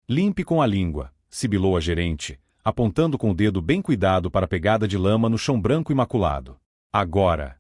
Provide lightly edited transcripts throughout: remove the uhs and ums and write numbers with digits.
Limpe com a língua, sibilou a gerente, apontando com o dedo bem cuidado para a pegada de lama no chão branco imaculado. Agora.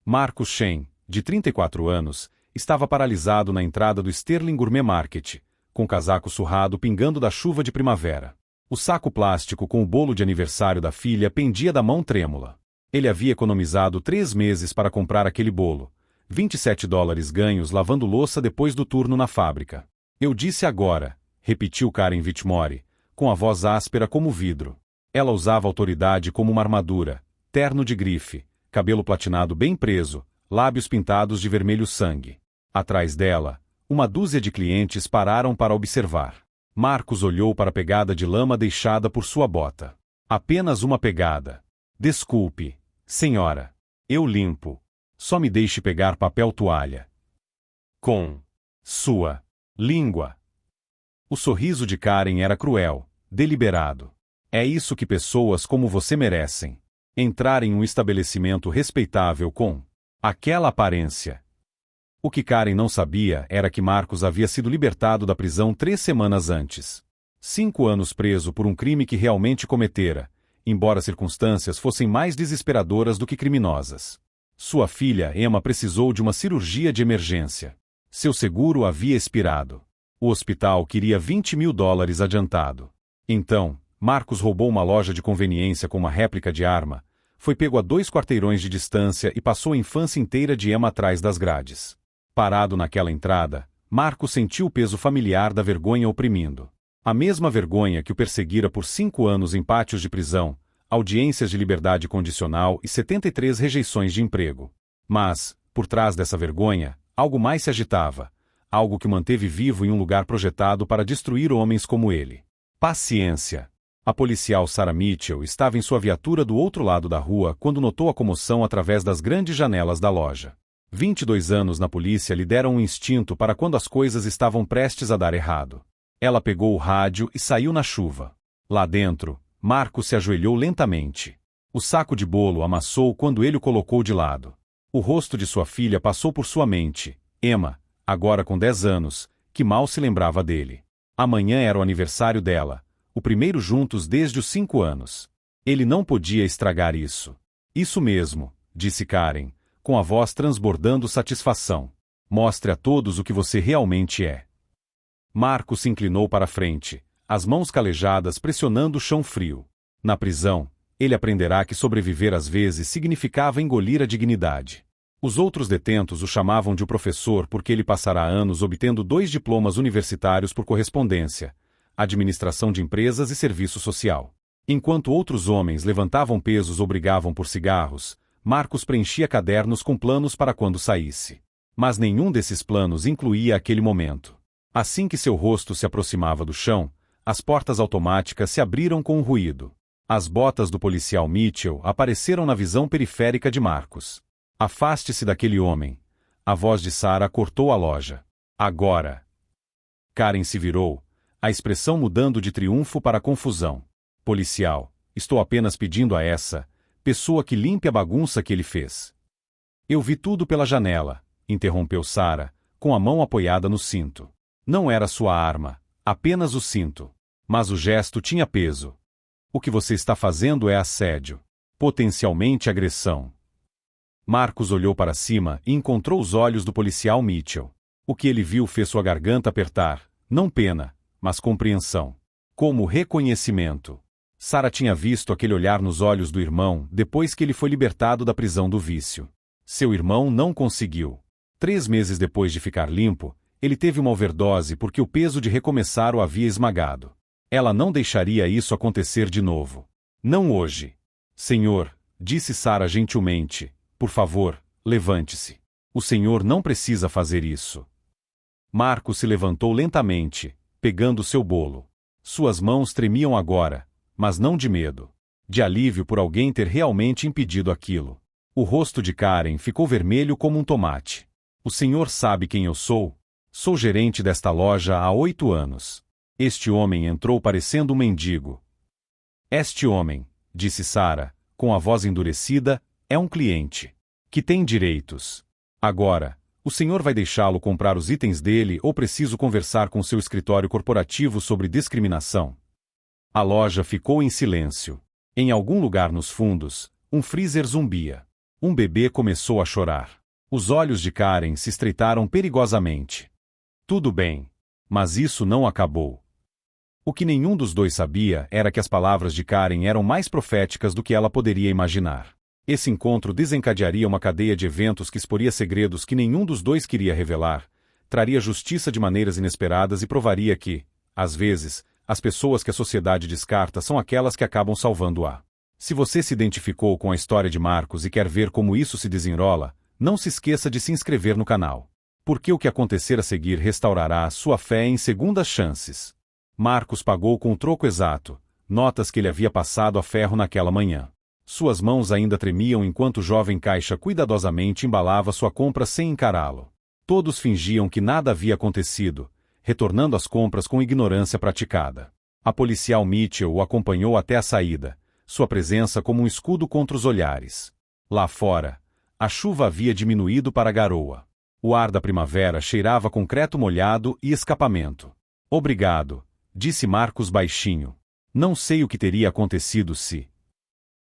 Marcus Shen, de 34 anos, estava paralisado na entrada do Sterling Gourmet Market, com o casaco surrado pingando da chuva de primavera. O saco plástico com o bolo de aniversário da filha pendia da mão trêmula. Ele havia economizado 3 meses para comprar aquele bolo, $27 ganhos lavando louça depois do turno na fábrica. Eu disse agora, repetiu Karen Whitmore, com a voz áspera como vidro. Ela usava autoridade como uma armadura, terno de grife, cabelo platinado bem preso, lábios pintados de vermelho sangue. Atrás dela, uma dúzia de clientes pararam para observar. Marcus olhou para a pegada de lama deixada por sua bota. Apenas uma pegada. Desculpe, senhora. Eu limpo. Só me deixe pegar papel toalha. Com sua língua. O sorriso de Karen era cruel, deliberado. É isso que pessoas como você merecem. Entrar em um estabelecimento respeitável com aquela aparência. O que Karen não sabia era que Marcus havia sido libertado da prisão 3 semanas antes. 5 anos preso por um crime que realmente cometera, embora as circunstâncias fossem mais desesperadoras do que criminosas. Sua filha, Emma, precisou de uma cirurgia de emergência. Seu seguro havia expirado. O hospital queria $20 mil adiantado. Então, Marcus roubou uma loja de conveniência com uma réplica de arma, foi pego a 2 quarteirões de distância e passou a infância inteira de Emma atrás das grades. Parado naquela entrada, Marcus sentiu o peso familiar da vergonha oprimindo. A mesma vergonha que o perseguira por 5 anos em pátios de prisão, audiências de liberdade condicional e 73 rejeições de emprego. Mas, por trás dessa vergonha, algo mais se agitava, algo que o manteve vivo em um lugar projetado para destruir homens como ele. Paciência. A policial Sarah Mitchell estava em sua viatura do outro lado da rua quando notou a comoção através das grandes janelas da loja. 22 anos na polícia lhe deram um instinto para quando as coisas estavam prestes a dar errado. Ela pegou o rádio e saiu na chuva. Lá dentro, Marcus se ajoelhou lentamente. O saco de bolo amassou quando ele o colocou de lado. O rosto de sua filha passou por sua mente. Emma, agora com 10 anos, que mal se lembrava dele. Amanhã era o aniversário dela, o primeiro juntos desde os 5 anos. Ele não podia estragar isso. Isso mesmo, disse Karen, com a voz transbordando satisfação. Mostre a todos o que você realmente é. Marcus se inclinou para a frente, as mãos calejadas pressionando o chão frio. Na prisão, ele aprenderá que sobreviver às vezes significava engolir a dignidade. Os outros detentos o chamavam de o professor porque ele passará anos obtendo 2 diplomas universitários por correspondência, administração de empresas e serviço social. Enquanto outros homens levantavam pesos ou brigavam por cigarros, Marcus preenchia cadernos com planos para quando saísse. Mas nenhum desses planos incluía aquele momento. Assim que seu rosto se aproximava do chão, as portas automáticas se abriram com um ruído. As botas do policial Mitchell apareceram na visão periférica de Marcus. Afaste-se daquele homem. A voz de Sarah cortou a loja. Agora. Karen se virou, a expressão mudando de triunfo para confusão. Policial, estou apenas pedindo a essa pessoa que limpe a bagunça que ele fez. Eu vi tudo pela janela, interrompeu Sarah, com a mão apoiada no cinto. Não era sua arma, apenas o cinto. Mas o gesto tinha peso. O que você está fazendo é assédio. Potencialmente agressão. Marcus olhou para cima e encontrou os olhos do policial Mitchell. O que ele viu fez sua garganta apertar, não pena, mas compreensão. Como reconhecimento. Sarah tinha visto aquele olhar nos olhos do irmão depois que ele foi libertado da prisão do vício. Seu irmão não conseguiu. 3 meses depois de ficar limpo, ele teve uma overdose porque o peso de recomeçar o havia esmagado. Ela não deixaria isso acontecer de novo. Não hoje. Senhor, disse Sarah gentilmente, por favor, levante-se. O senhor não precisa fazer isso. Marcus se levantou lentamente, pegando seu bolo. Suas mãos tremiam agora, mas não de medo. De alívio por alguém ter realmente impedido aquilo. O rosto de Karen ficou vermelho como um tomate. O senhor sabe quem eu sou? Sou gerente desta loja há 8 anos. Este homem entrou parecendo um mendigo. Este homem, disse Sarah, com a voz endurecida, é um cliente. Que tem direitos. Agora, O senhor vai deixá-lo comprar os itens dele ou preciso conversar com seu escritório corporativo sobre discriminação? A loja ficou em silêncio. Em algum lugar nos fundos, um freezer zumbia. Um bebê começou a chorar. Os olhos de Karen se estreitaram perigosamente. Tudo bem. Mas isso não acabou. O que nenhum dos dois sabia era que as palavras de Karen eram mais proféticas do que ela poderia imaginar. Esse encontro desencadearia uma cadeia de eventos que exporia segredos que nenhum dos dois queria revelar, traria justiça de maneiras inesperadas e provaria que, às vezes, as pessoas que a sociedade descarta são aquelas que acabam salvando-a. Se você se identificou com a história de Marcos e quer ver como isso se desenrola, não se esqueça de se inscrever no canal. Porque o que acontecer a seguir restaurará sua fé em segundas chances. Marcos pagou com o troco exato, notas que ele havia passado a ferro naquela manhã. Suas mãos ainda tremiam enquanto o jovem caixa cuidadosamente embalava sua compra sem encará-lo. Todos fingiam que nada havia acontecido, retornando às compras com ignorância praticada. A policial Mitchell o acompanhou até a saída, sua presença como um escudo contra os olhares. Lá fora, a chuva havia diminuído para a garoa. O ar da primavera cheirava a concreto molhado e escapamento. Obrigado, disse Marcos baixinho. Não sei o que teria acontecido se...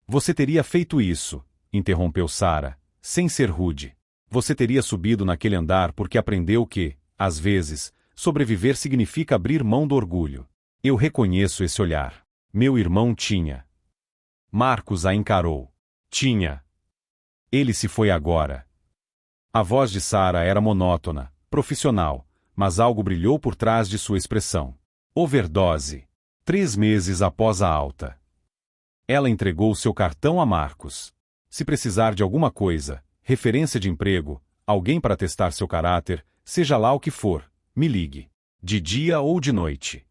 Você teria feito isso, interrompeu Sarah, sem ser rude. Você teria subido naquele andar porque aprendeu que, às vezes, sobreviver significa abrir mão do orgulho. Eu reconheço esse olhar. Meu irmão tinha. Marcos a encarou. Tinha. Ele se foi agora. A voz de Sarah era monótona, profissional, mas algo brilhou por trás de sua expressão. Overdose. 3 meses após a alta. Ela entregou seu cartão a Marcos. Se precisar de alguma coisa, referência de emprego, alguém para testar seu caráter, seja lá o que for, me ligue. De dia ou de noite.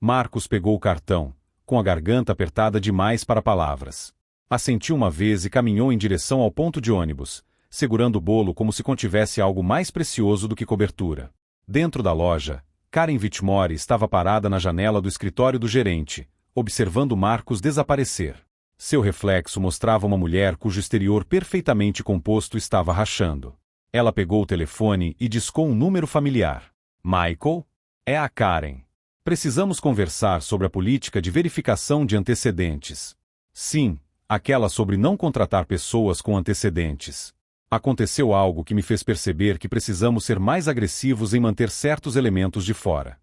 Marcos pegou o cartão, com a garganta apertada demais para palavras. Assentiu uma vez e caminhou em direção ao ponto de ônibus, segurando o bolo como se contivesse algo mais precioso do que cobertura. Dentro da loja, Karen Whitmore estava parada na janela do escritório do gerente, observando Marcos desaparecer. Seu reflexo mostrava uma mulher cujo exterior perfeitamente composto estava rachando. Ela pegou o telefone e discou um número familiar. Michael? É a Karen. Precisamos conversar sobre a política de verificação de antecedentes. Sim, aquela sobre não contratar pessoas com antecedentes. Aconteceu algo que me fez perceber que precisamos ser mais agressivos em manter certos elementos de fora.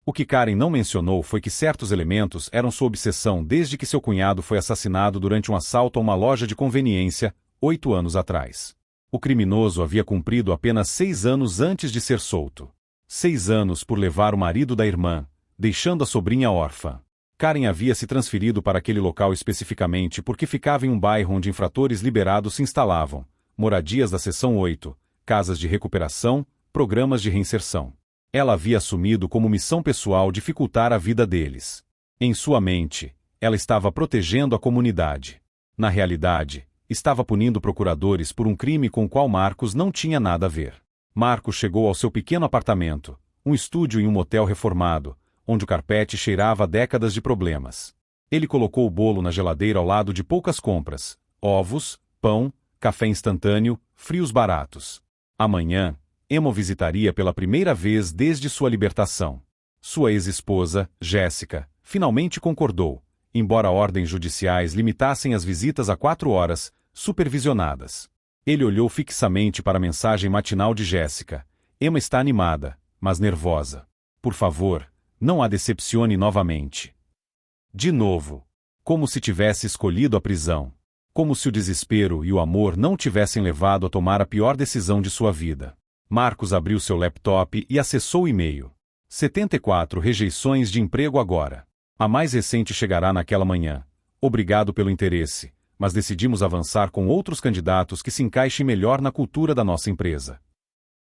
O que Karen não mencionou foi que certos elementos eram sua obsessão desde que seu cunhado foi assassinado durante um assalto a uma loja de conveniência, 8 anos atrás. O criminoso havia cumprido apenas 6 anos antes de ser solto. 6 anos por levar o marido da irmã, deixando a sobrinha órfã. Karen havia se transferido para aquele local especificamente porque ficava em um bairro onde infratores liberados se instalavam, moradias da seção 8, casas de recuperação, programas de reinserção. Ela havia assumido como missão pessoal dificultar a vida deles. Em sua mente, ela estava protegendo a comunidade. Na realidade, estava punindo procuradores por um crime com o qual Marcos não tinha nada a ver. Marcos chegou ao seu pequeno apartamento, um estúdio em um motel reformado, onde o carpete cheirava a décadas de problemas. Ele colocou o bolo na geladeira ao lado de poucas compras, ovos, pão, café instantâneo, frios baratos. Amanhã, Emma o visitaria pela primeira vez desde sua libertação. Sua ex-esposa, Jéssica, finalmente concordou, embora ordens judiciais limitassem as visitas a 4 horas, supervisionadas. Ele olhou fixamente para a mensagem matinal de Jéssica. Emma está animada, mas nervosa. Por favor, não a decepcione novamente. De novo. Como se tivesse escolhido a prisão. Como se o desespero e o amor não tivessem levado a tomar a pior decisão de sua vida. Marcos abriu seu laptop e acessou o e-mail. 74 rejeições de emprego agora. A mais recente chegará naquela manhã. Obrigado pelo interesse, mas decidimos avançar com outros candidatos que se encaixem melhor na cultura da nossa empresa.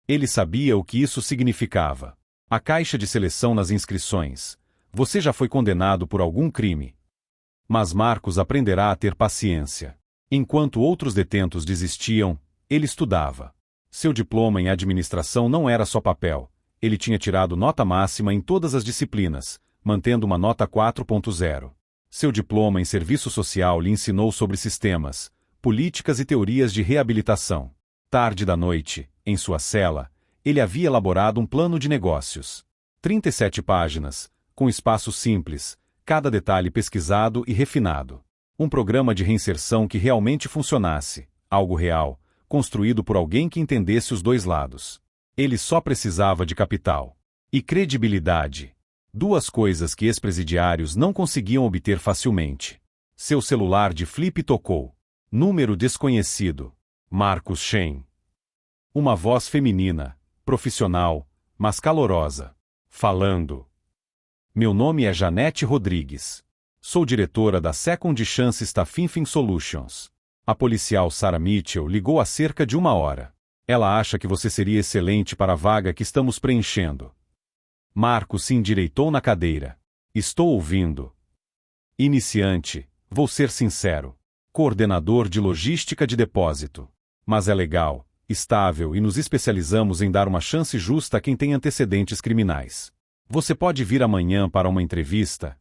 Ele sabia o que isso significava. A caixa de seleção nas inscrições. Você já foi condenado por algum crime. Mas Marcos aprenderá a ter paciência. Enquanto outros detentos desistiam, ele estudava. Seu diploma em administração não era só papel. Ele tinha tirado nota máxima em todas as disciplinas, mantendo uma nota 4.0. Seu diploma em serviço social lhe ensinou sobre sistemas, políticas e teorias de reabilitação. Tarde da noite, em sua cela, ele havia elaborado um plano de negócios. 37 páginas, com espaço simples, cada detalhe pesquisado e refinado. Um programa de reinserção que realmente funcionasse, algo real, construído por alguém que entendesse os dois lados. Ele só precisava de capital. E credibilidade. Duas coisas que ex-presidiários não conseguiam obter facilmente. Seu celular de flip tocou. Número desconhecido. Marcos Shen. Uma voz feminina, profissional, mas calorosa. Falando. Meu nome é Janete Rodrigues. Sou diretora da Second Chance Staffing Solutions. A policial Sarah Mitchell ligou há cerca de 1 hora. Ela acha que você seria excelente para a vaga que estamos preenchendo. Marcos se endireitou na cadeira. Estou ouvindo. Iniciante, vou ser sincero. Coordenador de logística de depósito. Mas é legal, estável e nos especializamos em dar uma chance justa a quem tem antecedentes criminais. Você pode vir amanhã para uma entrevista?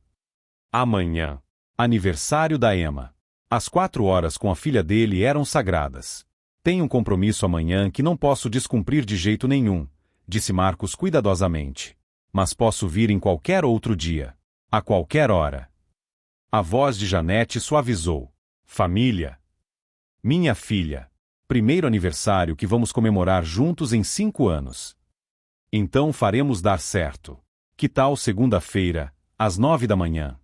Amanhã. Aniversário da Emma. As 4 horas com a filha dele eram sagradas. Tenho um compromisso amanhã que não posso descumprir de jeito nenhum, disse Marcos cuidadosamente. Mas posso vir em qualquer outro dia. A qualquer hora. A voz de Janete suavizou. Família. Minha filha. Primeiro aniversário que vamos comemorar juntos em 5 anos. Então faremos dar certo. Que tal segunda-feira, às 9 da manhã?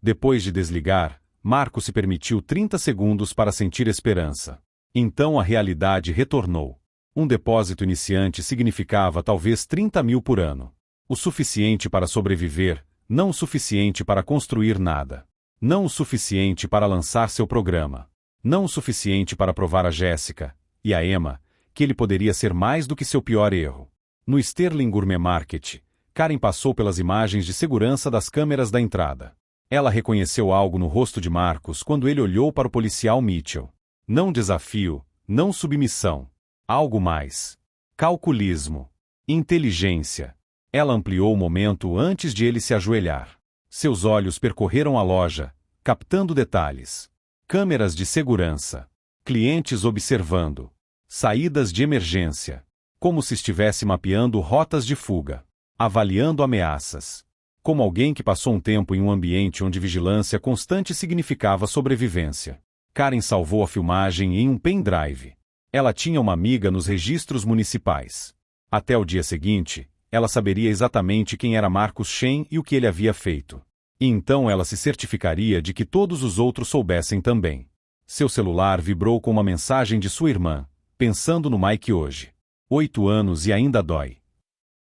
Depois de desligar, Marcos se permitiu 30 segundos para sentir esperança. Então a realidade retornou. Um depósito iniciante significava talvez 30 mil por ano. O suficiente para sobreviver, não o suficiente para construir nada. Não o suficiente para lançar seu programa. Não o suficiente para provar a Jéssica, e a Emma, que ele poderia ser mais do que seu pior erro. No Sterling Gourmet Market, Karen passou pelas imagens de segurança das câmeras da entrada. Ela reconheceu algo no rosto de Marcos quando ele olhou para o policial Mitchell. Não desafio, não submissão. Algo mais. Calculismo. Inteligência. Ela ampliou o momento antes de ele se ajoelhar. Seus olhos percorreram a loja, captando detalhes. Câmeras de segurança. Clientes observando. Saídas de emergência. Como se estivesse mapeando rotas de fuga. Avaliando ameaças. Como alguém que passou um tempo em um ambiente onde vigilância constante significava sobrevivência. Karen salvou a filmagem em um pendrive. Ela tinha uma amiga nos registros municipais. Até o dia seguinte, ela saberia exatamente quem era Marcos Shen e o que ele havia feito. E então ela se certificaria de que todos os outros soubessem também. Seu celular vibrou com uma mensagem de sua irmã, pensando no Mike hoje. 8 anos e ainda dói.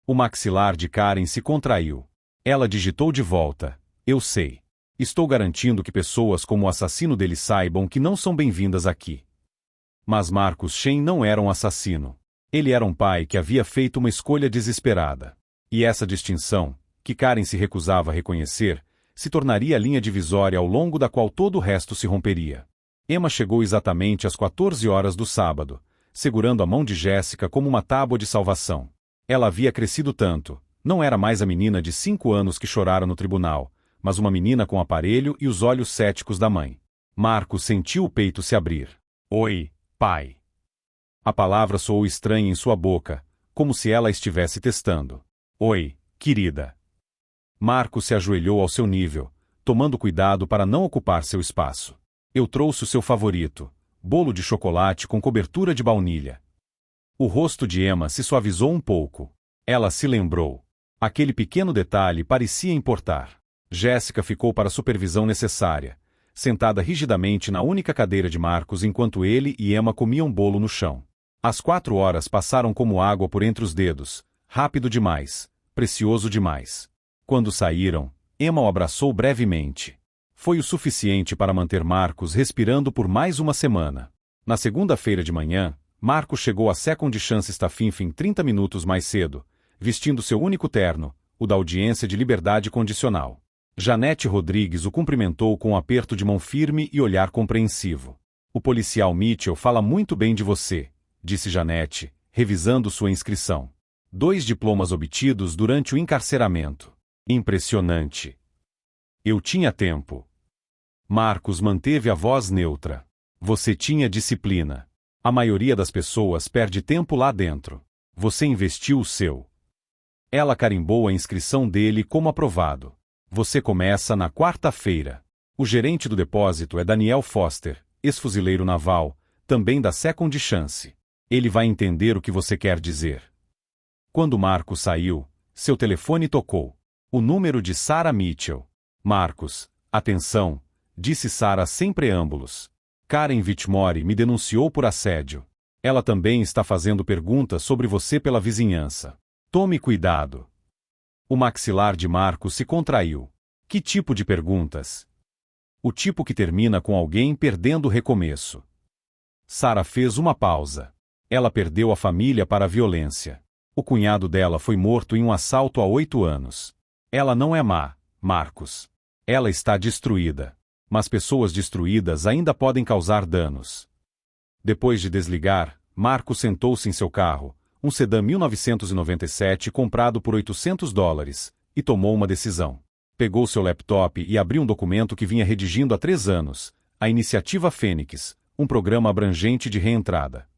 O maxilar de Karen se contraiu. Ela digitou de volta. Eu sei. Estou garantindo que pessoas como o assassino dele saibam que não são bem-vindas aqui. Mas Marcos Shen não era um assassino. Ele era um pai que havia feito uma escolha desesperada. E essa distinção, que Karen se recusava a reconhecer, se tornaria a linha divisória ao longo da qual todo o resto se romperia. Emma chegou exatamente às 14 horas do sábado, segurando a mão de Jéssica como uma tábua de salvação. Ela havia crescido tanto, não era mais a menina de 5 anos que chorara no tribunal, mas uma menina com aparelho e os olhos céticos da mãe. Marcos sentiu o peito se abrir. Oi, pai. A palavra soou estranha em sua boca, como se ela a estivesse testando. Oi, querida. Marcos se ajoelhou ao seu nível, tomando cuidado para não ocupar seu espaço. Eu trouxe o seu favorito, bolo de chocolate com cobertura de baunilha. O rosto de Emma se suavizou um pouco. Ela se lembrou. Aquele pequeno detalhe parecia importar. Jéssica ficou para a supervisão necessária, sentada rigidamente na única cadeira de Marcos enquanto ele e Emma comiam bolo no chão. As 4 horas passaram como água por entre os dedos, rápido demais, precioso demais. Quando saíram, Emma o abraçou brevemente. Foi o suficiente para manter Marcos respirando por mais uma semana. Na segunda-feira de manhã, Marcos chegou à Second Chance Staffing 30 minutos mais cedo, vestindo seu único terno, o da audiência de liberdade condicional. Janete Rodrigues o cumprimentou com um aperto de mão firme e olhar compreensivo. O policial Mitchell fala muito bem de você, disse Janete, revisando sua inscrição. 2 diplomas obtidos durante o encarceramento. Impressionante. Eu tinha tempo. Marcos manteve a voz neutra. Você tinha disciplina. A maioria das pessoas perde tempo lá dentro. Você investiu o seu. Ela carimbou a inscrição dele como aprovado. Você começa na quarta-feira. O gerente do depósito é Daniel Foster, ex-fuzileiro naval, também da Second Chance. Ele vai entender o que você quer dizer. Quando Marcus saiu, seu telefone tocou. O número de Sarah Mitchell. Marcus, atenção, disse Sarah sem preâmbulos. Karen Whitmore me denunciou por assédio. Ela também está fazendo perguntas sobre você pela vizinhança. Tome cuidado. O maxilar de Marcus se contraiu. Que tipo de perguntas? O tipo que termina com alguém perdendo o recomeço. Sarah fez uma pausa. Ela perdeu a família para a violência. O cunhado dela foi morto em um assalto há 8 anos. Ela não é má, Marcus. Ela está destruída. Mas pessoas destruídas ainda podem causar danos. Depois de desligar, Marcus sentou-se em seu carro, um sedã 1997 comprado por $800, e tomou uma decisão. Pegou seu laptop e abriu um documento que vinha redigindo há 3 anos, a Iniciativa Fênix, um programa abrangente de reentrada.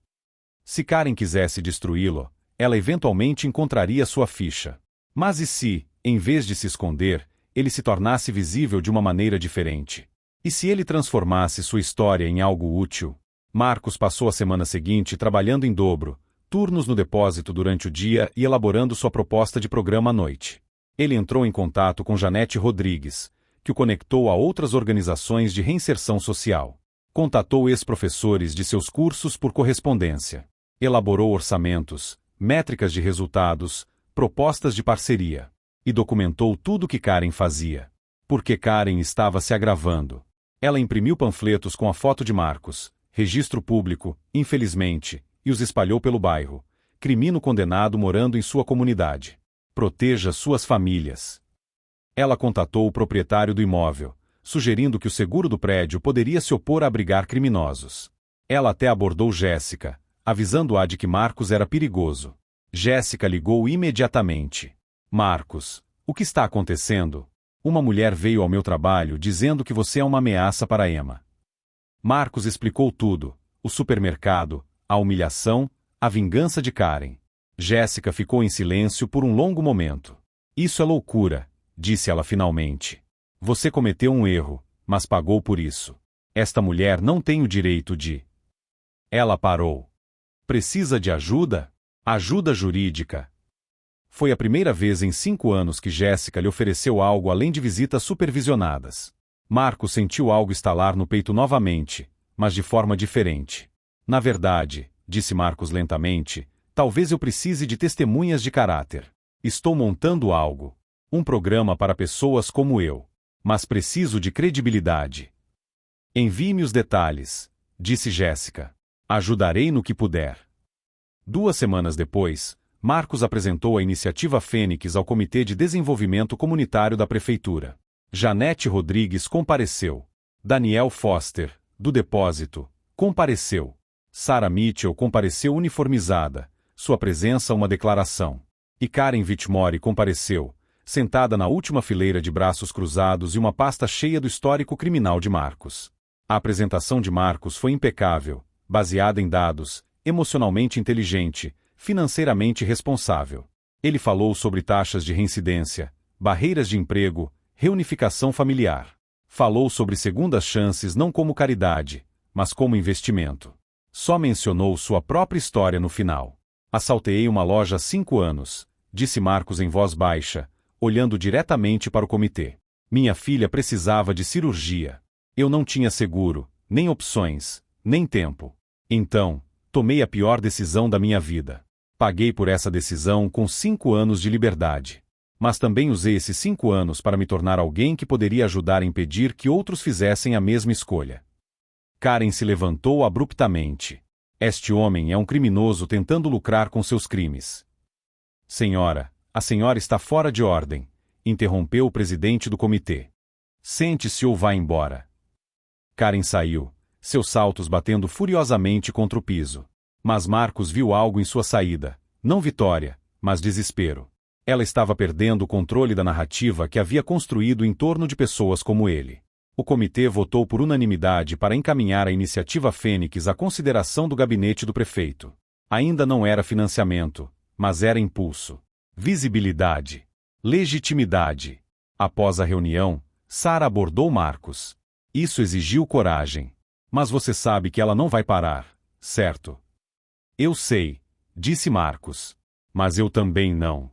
Se Karen quisesse destruí-lo, ela eventualmente encontraria sua ficha. Mas e se, em vez de se esconder, ele se tornasse visível de uma maneira diferente? E se ele transformasse sua história em algo útil? Marcus passou a semana seguinte trabalhando em dobro, turnos no depósito durante o dia e elaborando sua proposta de programa à noite. Ele entrou em contato com Janete Rodrigues, que o conectou a outras organizações de reinserção social. Contatou ex-professores de seus cursos por correspondência. Elaborou orçamentos, métricas de resultados, propostas de parceria. E documentou tudo o que Karen fazia. Porque Karen estava se agravando. Ela imprimiu panfletos com a foto de Marcus, registro público, infelizmente, e os espalhou pelo bairro. Crimino condenado morando em sua comunidade. Proteja suas famílias. Ela contatou o proprietário do imóvel, sugerindo que o seguro do prédio poderia se opor a abrigar criminosos. Ela até abordou Jéssica, avisando-a de que Marcus era perigoso. Jéssica ligou imediatamente. Marcus, o que está acontecendo? Uma mulher veio ao meu trabalho dizendo que você é uma ameaça para Emma. Marcus explicou tudo: o supermercado, a humilhação, a vingança de Karen. Jéssica ficou em silêncio por um longo momento. Isso é loucura, disse ela finalmente. Você cometeu um erro, mas pagou por isso. Esta mulher não tem o direito de... Ela parou. Precisa de ajuda? Ajuda jurídica. Foi a primeira vez em 5 anos que Jéssica lhe ofereceu algo além de visitas supervisionadas. Marcos sentiu algo estalar no peito novamente, mas de forma diferente. Na verdade, disse Marcos lentamente, talvez eu precise de testemunhas de caráter. Estou montando algo. Um programa para pessoas como eu. Mas preciso de credibilidade. Envie-me os detalhes, disse Jéssica. Ajudarei no que puder. 2 semanas depois, Marcos apresentou a Iniciativa Fênix ao Comitê de Desenvolvimento Comunitário da Prefeitura. Janete Rodrigues compareceu. Daniel Foster, do depósito, compareceu. Sarah Mitchell compareceu uniformizada, sua presença uma declaração. E Karen Whitmore compareceu, sentada na última fileira de braços cruzados e uma pasta cheia do histórico criminal de Marcos. A apresentação de Marcos foi impecável, baseada em dados, emocionalmente inteligente, financeiramente responsável. Ele falou sobre taxas de reincidência, barreiras de emprego, reunificação familiar. Falou sobre segundas chances não como caridade, mas como investimento. Só mencionou sua própria história no final. Assaltei uma loja há 5 anos, disse Marcos em voz baixa, olhando diretamente para o comitê. Minha filha precisava de cirurgia. Eu não tinha seguro, nem opções, nem tempo. Então, tomei a pior decisão da minha vida. Paguei por essa decisão com 5 anos de liberdade. Mas também usei esses 5 anos para me tornar alguém que poderia ajudar a impedir que outros fizessem a mesma escolha. Karen se levantou abruptamente. Este homem é um criminoso tentando lucrar com seus crimes. Senhora, a senhora está fora de ordem, interrompeu o presidente do comitê. Sente-se ou vá embora. Karen saiu, seus saltos batendo furiosamente contra o piso. Mas Marcos viu algo em sua saída, não vitória, mas desespero. Ela estava perdendo o controle da narrativa que havia construído em torno de pessoas como ele. O comitê votou por unanimidade para encaminhar a iniciativa Fênix à consideração do gabinete do prefeito. Ainda não era financiamento, mas era impulso. Visibilidade. Legitimidade. Após a reunião, Sara abordou Marcos. Isso exigiu coragem. Mas você sabe que ela não vai parar, certo? Eu sei, disse Marcos. Mas eu também não.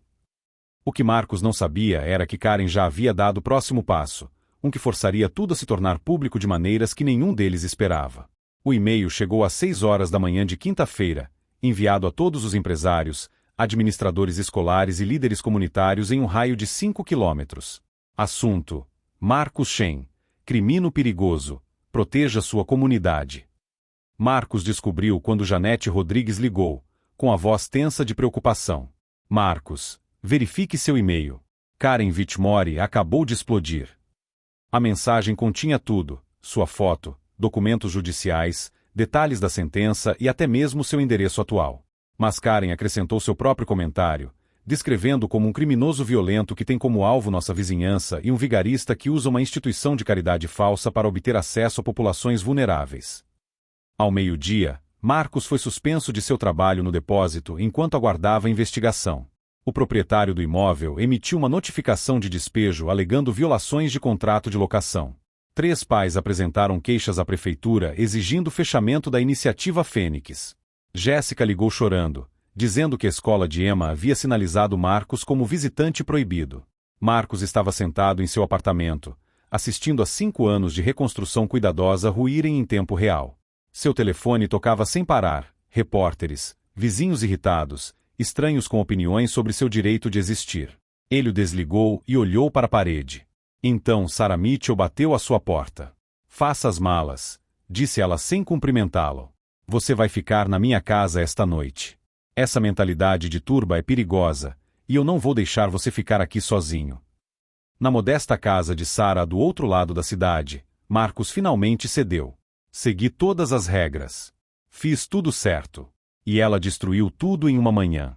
O que Marcos não sabia era que Karen já havia dado o próximo passo, um que forçaria tudo a se tornar público de maneiras que nenhum deles esperava. O e-mail chegou às 6 horas da manhã de quinta-feira, enviado a todos os empresários, administradores escolares e líderes comunitários em um raio de 5 quilômetros. Assunto: Marcos Shen, crimino perigoso, proteja sua comunidade. Marcos descobriu quando Janete Rodrigues ligou, com a voz tensa de preocupação. Marcos, verifique seu e-mail. Karen Whitmore acabou de explodir. A mensagem continha tudo: sua foto, documentos judiciais, detalhes da sentença e até mesmo seu endereço atual. Mas Karen acrescentou seu próprio comentário, descrevendo como um criminoso violento que tem como alvo nossa vizinhança e um vigarista que usa uma instituição de caridade falsa para obter acesso a populações vulneráveis. Ao meio-dia, Marcos foi suspenso de seu trabalho no depósito enquanto aguardava a investigação. O proprietário do imóvel emitiu uma notificação de despejo alegando violações de contrato de locação. 3 pais apresentaram queixas à prefeitura exigindo o fechamento da iniciativa Fênix. Jéssica ligou chorando, dizendo que a escola de Emma havia sinalizado Marcos como visitante proibido. Marcos estava sentado em seu apartamento, assistindo a 5 anos de reconstrução cuidadosa ruírem em tempo real. Seu telefone tocava sem parar, repórteres, vizinhos irritados, estranhos com opiniões sobre seu direito de existir. Ele o desligou e olhou para a parede. Então Sara Mitchell bateu à sua porta. Faça as malas, disse ela sem cumprimentá-lo. Você vai ficar na minha casa esta noite. Essa mentalidade de turba é perigosa, e eu não vou deixar você ficar aqui sozinho. Na modesta casa de Sara do outro lado da cidade, Marcos finalmente cedeu. Segui todas as regras. Fiz tudo certo. E ela destruiu tudo em uma manhã.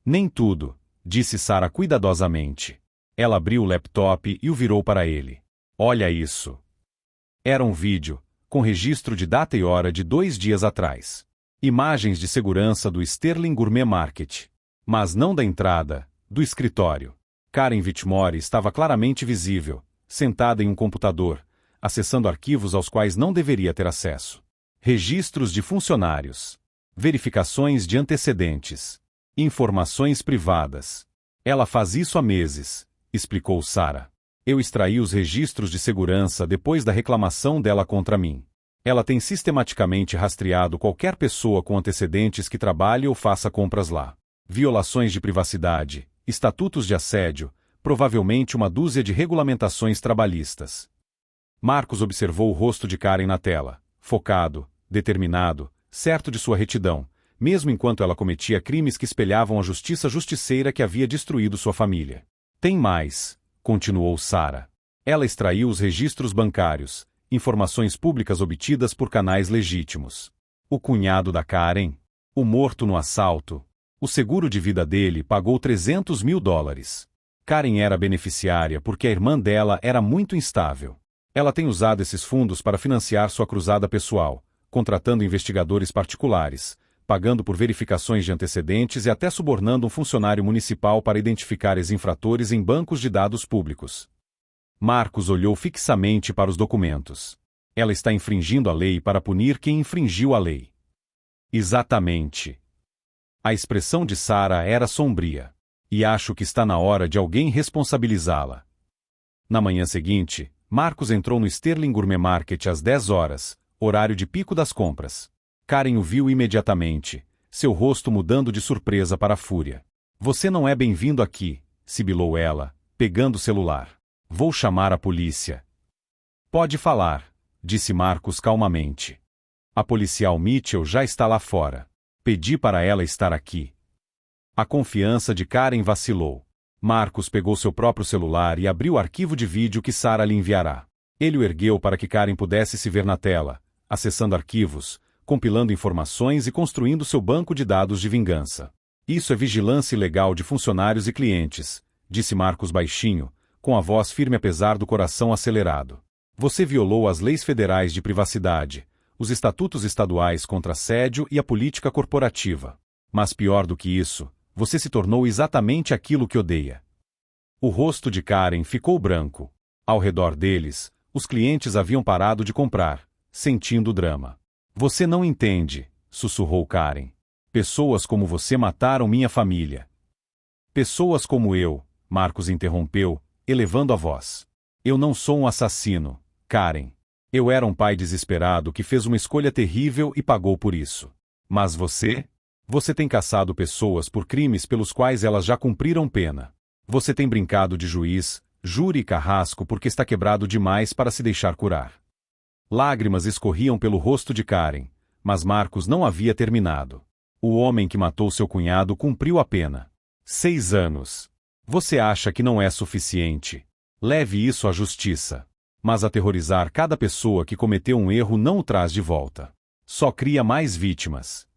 Nem tudo, disse Sara cuidadosamente. Ela abriu o laptop e o virou para ele. Olha isso. Era um vídeo, com registro de data e hora de 2 dias atrás. Imagens de segurança do Sterling Gourmet Market. Mas não da entrada, do escritório. Karen Whitmore estava claramente visível, sentada em um computador, acessando arquivos aos quais não deveria ter acesso. Registros de funcionários. Verificações de antecedentes. Informações privadas. Ela faz isso há meses, explicou Sara. Eu extraí os registros de segurança depois da reclamação dela contra mim. Ela tem sistematicamente rastreado qualquer pessoa com antecedentes que trabalhe ou faça compras lá. Violações de privacidade, estatutos de assédio, provavelmente uma dúzia de regulamentações trabalhistas. Marcos observou o rosto de Karen na tela, focado, determinado, certo de sua retidão, mesmo enquanto ela cometia crimes que espelhavam a justiça justiceira que havia destruído sua família. Tem mais, continuou Sara. Ela extraiu os registros bancários, informações públicas obtidas por canais legítimos. O cunhado da Karen, o morto no assalto, o seguro de vida dele pagou $300 mil. Karen era beneficiária porque a irmã dela era muito instável. Ela tem usado esses fundos para financiar sua cruzada pessoal, contratando investigadores particulares, pagando por verificações de antecedentes e até subornando um funcionário municipal para identificar ex-infratores em bancos de dados públicos. Marcos olhou fixamente para os documentos. Ela está infringindo a lei para punir quem infringiu a lei. Exatamente. A expressão de Sara era sombria. E acho que está na hora de alguém responsabilizá-la. Na manhã seguinte, Marcos entrou no Sterling Gourmet Market às 10 horas, horário de pico das compras. Karen o viu imediatamente, seu rosto mudando de surpresa para a fúria. Você não é bem-vindo aqui, sibilou ela, pegando o celular. Vou chamar a polícia. Pode falar, disse Marcos calmamente. A policial Mitchell já está lá fora. Pedi para ela estar aqui. A confiança de Karen vacilou. Marcos pegou seu próprio celular e abriu o arquivo de vídeo que Sara lhe enviará. Ele o ergueu para que Karen pudesse se ver na tela, acessando arquivos, compilando informações e construindo seu banco de dados de vingança. Isso é vigilância ilegal de funcionários e clientes, disse Marcos baixinho, com a voz firme apesar do coração acelerado. Você violou as leis federais de privacidade, os estatutos estaduais contra assédio e a política corporativa. Mas pior do que isso, você se tornou exatamente aquilo que odeia. O rosto de Karen ficou branco. Ao redor deles, os clientes haviam parado de comprar, sentindo o drama. Você não entende, sussurrou Karen. Pessoas como você mataram minha família. Pessoas como eu, Marcos interrompeu, elevando a voz. Eu não sou um assassino, Karen. Eu era um pai desesperado que fez uma escolha terrível e pagou por isso. Mas você? Você tem caçado pessoas por crimes pelos quais elas já cumpriram pena. Você tem brincado de juiz, júri e carrasco porque está quebrado demais para se deixar curar. Lágrimas escorriam pelo rosto de Karen, mas Marcos não havia terminado. O homem que matou seu cunhado cumpriu a pena. 6 anos. Você acha que não é suficiente? Leve isso à justiça. Mas aterrorizar cada pessoa que cometeu um erro não o traz de volta. Só cria mais vítimas.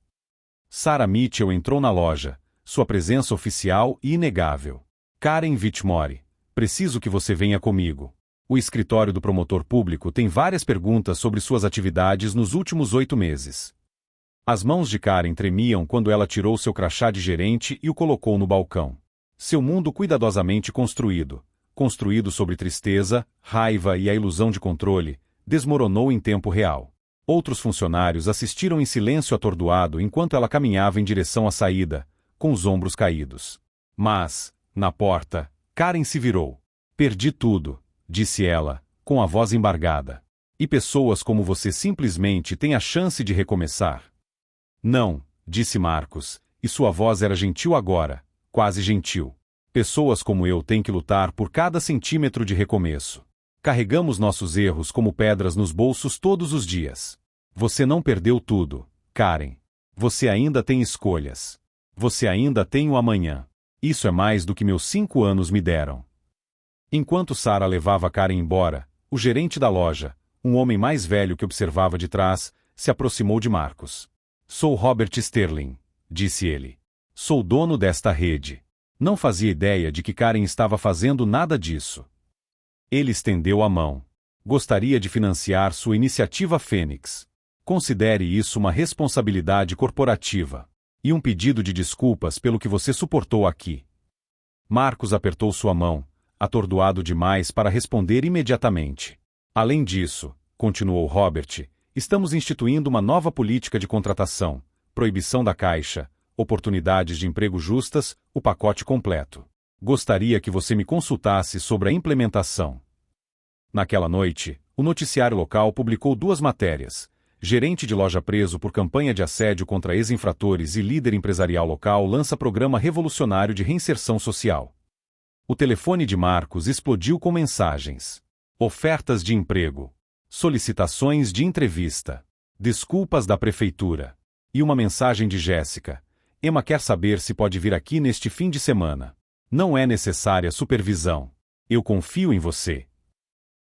Sarah Mitchell entrou na loja, sua presença oficial e inegável. Karen Whitmore, preciso que você venha comigo. O escritório do promotor público tem várias perguntas sobre suas atividades nos últimos 8 meses. As mãos de Karen tremiam quando ela tirou seu crachá de gerente e o colocou no balcão. Seu mundo cuidadosamente construído sobre tristeza, raiva e a ilusão de controle, desmoronou em tempo real. Outros funcionários assistiram em silêncio atordoado enquanto ela caminhava em direção à saída, com os ombros caídos. Mas, na porta, Karen se virou. Perdi tudo, disse ela, com a voz embargada. E pessoas como você simplesmente têm a chance de recomeçar. Não, disse Marcos, e sua voz era gentil agora, quase gentil. Pessoas como eu têm que lutar por cada centímetro de recomeço. Carregamos nossos erros como pedras nos bolsos todos os dias. Você não perdeu tudo, Karen. Você ainda tem escolhas. Você ainda tem o amanhã. Isso é mais do que meus 5 anos me deram. Enquanto Sarah levava Karen embora, o gerente da loja, um homem mais velho que observava de trás, se aproximou de Marcos. Sou Robert Sterling, disse ele. Sou dono desta rede. Não fazia ideia de que Karen estava fazendo nada disso. Ele estendeu a mão. Gostaria de financiar sua iniciativa Fênix. Considere isso uma responsabilidade corporativa. E um pedido de desculpas pelo que você suportou aqui. Marcos apertou sua mão, atordoado demais para responder imediatamente. Além disso, continuou Robert, estamos instituindo uma nova política de contratação, proibição da caixa, oportunidades de emprego justas, o pacote completo. Gostaria que você me consultasse sobre a implementação. Naquela noite, o noticiário local publicou 2 matérias. Gerente de loja preso por campanha de assédio contra ex-infratores e líder empresarial local lança programa revolucionário de reinserção social. O telefone de Marcos explodiu com mensagens. Ofertas de emprego. Solicitações de entrevista. Desculpas da prefeitura. E uma mensagem de Jéssica. Emma quer saber se pode vir aqui neste fim de semana. Não é necessária supervisão. Eu confio em você.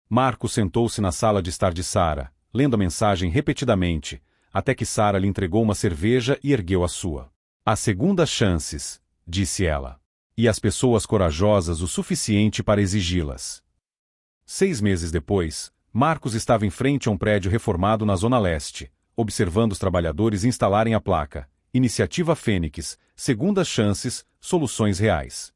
Marcos sentou-se na sala de estar de Sarah, lendo a mensagem repetidamente, até que Sarah lhe entregou uma cerveja e ergueu a sua. Há segundas chances, disse ela. E as pessoas corajosas o suficiente para exigi-las. 6 meses depois, Marcos estava em frente a um prédio reformado na Zona Leste, observando os trabalhadores instalarem a placa Iniciativa Fênix, segundas chances, soluções reais.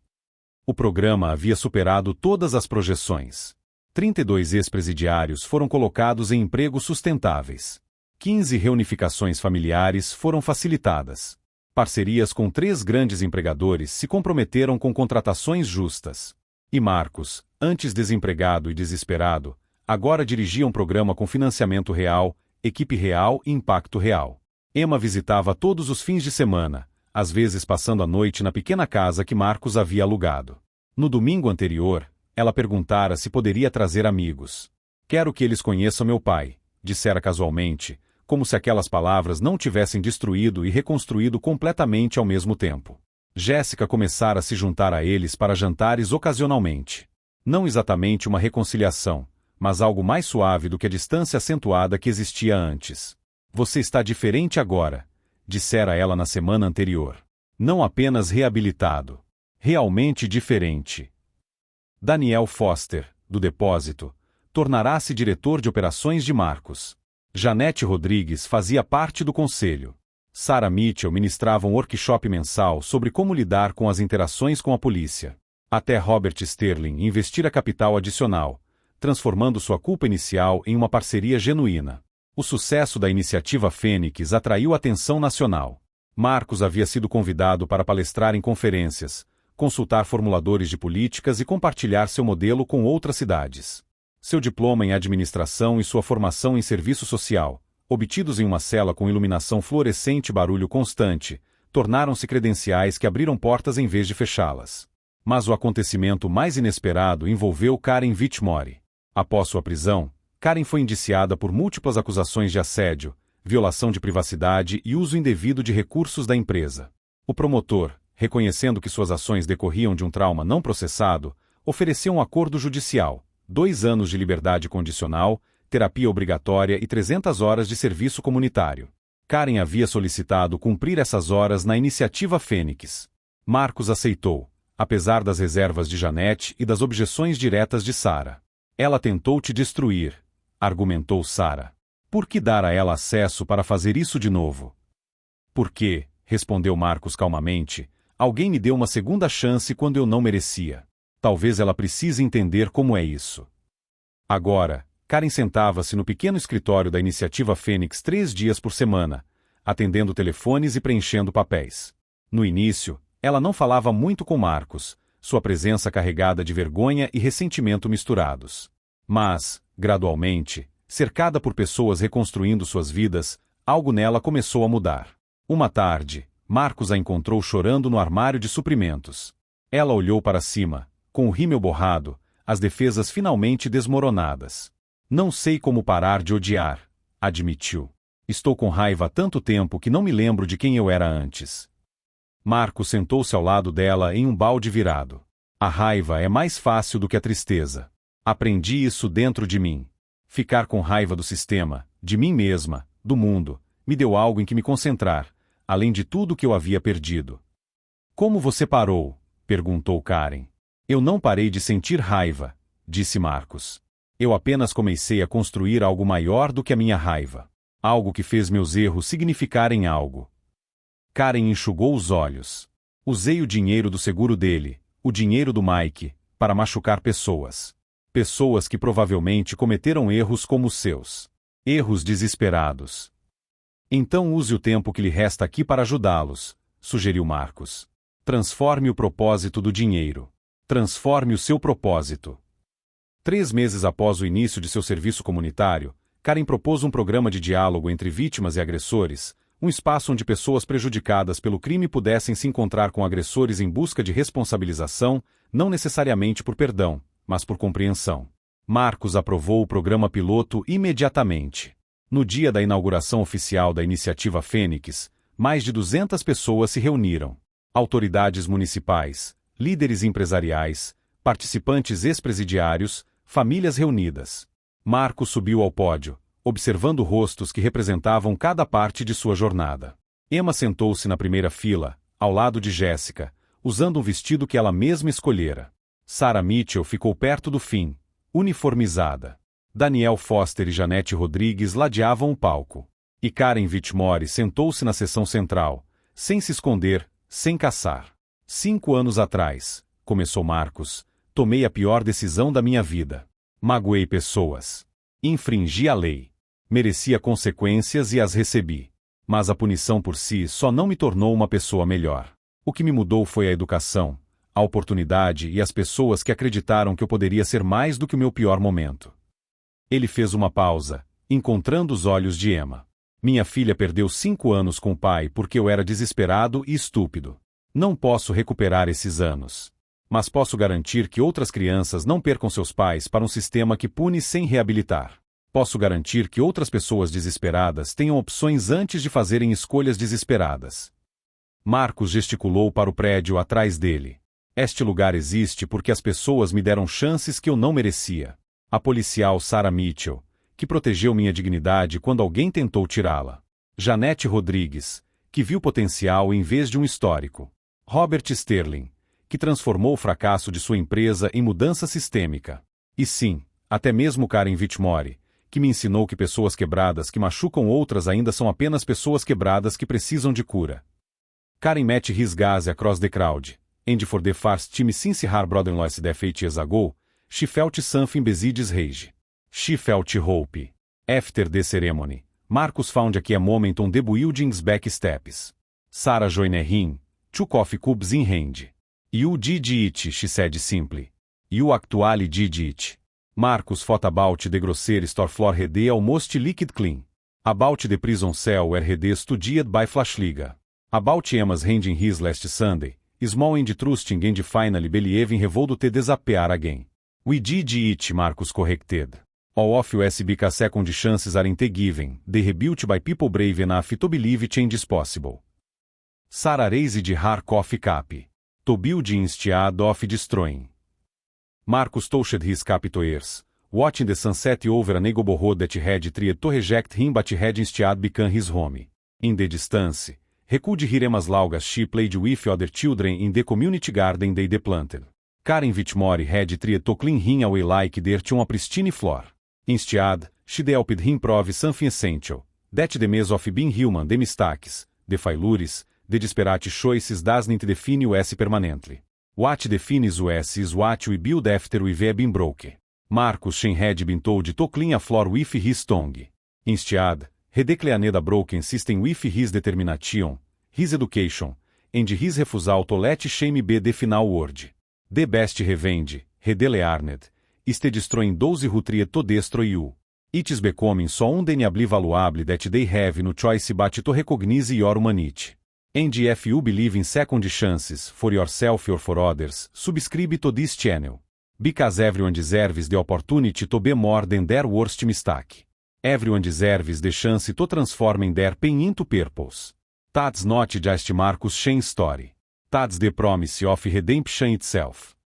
O programa havia superado todas as projeções. 32 ex-presidiários foram colocados em empregos sustentáveis. 15 reunificações familiares foram facilitadas. Parcerias com 3 grandes empregadores se comprometeram com contratações justas. E Marcos, antes desempregado e desesperado, agora dirigia um programa com financiamento real, equipe real e impacto real. Emma visitava todos os fins de semana, às vezes passando a noite na pequena casa que Marcos havia alugado. No domingo anterior, ela perguntara se poderia trazer amigos. Quero que eles conheçam meu pai, dissera casualmente, como se aquelas palavras não tivessem destruído e reconstruído completamente ao mesmo tempo. Jéssica começara a se juntar a eles para jantares ocasionalmente. Não exatamente uma reconciliação, mas algo mais suave do que a distância acentuada que existia antes. Você está diferente agora, dissera ela na semana anterior. Não apenas reabilitado. Realmente diferente. Daniel Foster, do depósito, tornará-se diretor de operações de Marcus. Janete Rodrigues fazia parte do conselho. Sarah Mitchell ministrava um workshop mensal sobre como lidar com as interações com a polícia. Até Robert Sterling investira capital adicional, transformando sua culpa inicial em uma parceria genuína. O sucesso da iniciativa Fênix atraiu atenção nacional. Marcus havia sido convidado para palestrar em conferências, consultar formuladores de políticas e compartilhar seu modelo com outras cidades. Seu diploma em administração e sua formação em serviço social, obtidos em uma cela com iluminação fluorescente e barulho constante, tornaram-se credenciais que abriram portas em vez de fechá-las. Mas o acontecimento mais inesperado envolveu Karen Whitmore. Após sua prisão, Karen foi indiciada por múltiplas acusações de assédio, violação de privacidade e uso indevido de recursos da empresa. O promotor, reconhecendo que suas ações decorriam de um trauma não processado, ofereceu um acordo judicial, 2 anos de liberdade condicional, terapia obrigatória e 300 horas de serviço comunitário. Karen havia solicitado cumprir essas horas na iniciativa Fênix. Marcus aceitou, apesar das reservas de Janete e das objeções diretas de Sarah. Ela tentou te destruir, argumentou Sarah. Por que dar a ela acesso para fazer isso de novo? Porque, respondeu Marcus calmamente, alguém me deu uma segunda chance quando eu não merecia. Talvez ela precise entender como é isso. Agora, Karen sentava-se no pequeno escritório da iniciativa Fênix 3 dias por semana, atendendo telefones e preenchendo papéis. No início, ela não falava muito com Marcus, sua presença carregada de vergonha e ressentimento misturados. Mas, gradualmente, cercada por pessoas reconstruindo suas vidas, algo nela começou a mudar. Uma tarde, Marcus a encontrou chorando no armário de suprimentos. Ela olhou para cima, com o rímel borrado, as defesas finalmente desmoronadas. Não sei como parar de odiar, admitiu. Estou com raiva há tanto tempo que não me lembro de quem eu era antes. Marcus sentou-se ao lado dela em um balde virado. A raiva é mais fácil do que a tristeza. Aprendi isso dentro de mim. Ficar com raiva do sistema, de mim mesma, do mundo, me deu algo em que me concentrar, além de tudo que eu havia perdido. Como você parou? Perguntou Karen. Eu não parei de sentir raiva, disse Marcus. Eu apenas comecei a construir algo maior do que a minha raiva. Algo que fez meus erros significarem algo. Karen enxugou os olhos. Usei o dinheiro do seguro dele, o dinheiro do Mike, para machucar pessoas. Pessoas que provavelmente cometeram erros como os seus. Erros desesperados. Então use o tempo que lhe resta aqui para ajudá-los, sugeriu Marcus. Transforme o propósito do dinheiro. Transforme o seu propósito. 3 meses após o início de seu serviço comunitário, Karen propôs um programa de diálogo entre vítimas e agressores, um espaço onde pessoas prejudicadas pelo crime pudessem se encontrar com agressores em busca de responsabilização, não necessariamente por perdão, mas por compreensão. Marcus aprovou o programa piloto imediatamente. No dia da inauguração oficial da iniciativa Fênix, mais de 200 pessoas se reuniram. Autoridades municipais, líderes empresariais, participantes ex-presidiários, famílias reunidas. Marcus subiu ao pódio, observando rostos que representavam cada parte de sua jornada. Emma sentou-se na primeira fila, ao lado de Jéssica, usando um vestido que ela mesma escolhera. Sarah Mitchell ficou perto do fim, uniformizada. Daniel Foster e Janete Rodrigues ladeavam o palco. E Karen Whitmore sentou-se na seção central, sem se esconder, sem caçar. 5 anos atrás, começou Marcus, tomei a pior decisão da minha vida. Magoei pessoas. Infringi a lei. Merecia consequências e as recebi. Mas a punição por si só não me tornou uma pessoa melhor. O que me mudou foi a educação, a oportunidade e as pessoas que acreditaram que eu poderia ser mais do que o meu pior momento. Ele fez uma pausa, encontrando os olhos de Emma. Minha filha perdeu 5 anos com o pai porque eu era desesperado e estúpido. Não posso recuperar esses anos. Mas posso garantir que outras crianças não percam seus pais para um sistema que pune sem reabilitar. Posso garantir que outras pessoas desesperadas tenham opções antes de fazerem escolhas desesperadas. Marcus gesticulou para o prédio atrás dele. Este lugar existe porque as pessoas me deram chances que eu não merecia. A policial Sarah Mitchell, que protegeu minha dignidade quando alguém tentou tirá-la. Janete Rodrigues, que viu potencial em vez de um histórico. Robert Sterling, que transformou o fracasso de sua empresa em mudança sistêmica. E sim, Até mesmo Karen Whitmore, que me ensinou que pessoas quebradas que machucam outras ainda são apenas pessoas quebradas que precisam de cura. Karen met his gaze across the crowd, and for the first time since her brother-in-law's death 8 years ago, she felt something besides rage. She felt hope. After the ceremony, Marcus found a moment on the building's back steps. Sarah joined him, 2 coffee cups in hand. You did it, she said simply. You actually did it. Marcus thought about the grocery store floor ready almost liquid clean. About the prison cell where ready studied by Flashliga. About Emma's hand in his last Sunday, small and trusting and finally believing revolved to disappear again. We did it, Marcus corrected. All of us because second chances aren't given, they rebuilt by people brave enough to believe change is possible. Sarah raised her coffee cup. To build instead of destroying. Marcus touched his cap to ears, watching the sunset over a neighborhood that had tried to reject him but had instead become his home. In the distance, he could hear Emma's laugh as she played with other children in the community garden they planted. Karen Whitmore had tried to clean him away like dirt on a pristine floor. Instead, she helped him prove something essential, that the mess of being human, the mistakes, the failures, the disparate choices doesn't define us permanently. What defines us is what we build after we've been broke. Marcus Shen had been told to clean a floor with his tongue. Instead, he declined a broken system with his determination, his education, and his refusal to let shame be the final word. The best revenge, he learned, is to destroying those who try to destroy you. It is becoming so undeniably valuable that they have no choice but to recognize your humanity. And if you believe in second chances for yourself or for others, subscribe to this channel. Because everyone deserves the opportunity to be more than their worst mistake. Everyone deserves the chance to transform their pain into purpose. That's not just Marcus Shen's story. That's the promise of redemption itself.